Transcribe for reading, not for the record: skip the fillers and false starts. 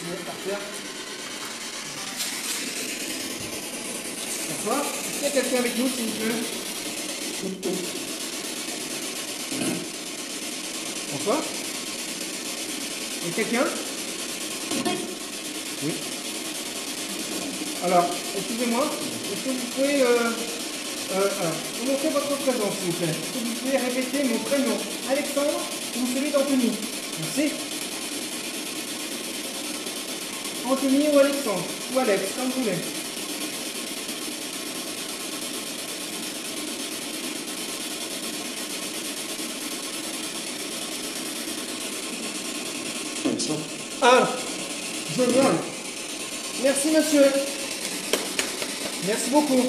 mettre par terre. Bonsoir. Est-ce qu'il y a quelqu'un avec nous, s'il vous plaît? Bonsoir. Il y a quelqu'un? Oui. Alors, excusez-moi, est-ce que vous pouvez vous montrer votre présence, s'il vous plaît? Est-ce que vous pouvez répéter mon prénom, Alexandre, ou celui d'Anthony? Merci. Anthony ou Alexandre, ou Alex, comme vous voulez. Ah, génial. Merci, monsieur. Merci beaucoup.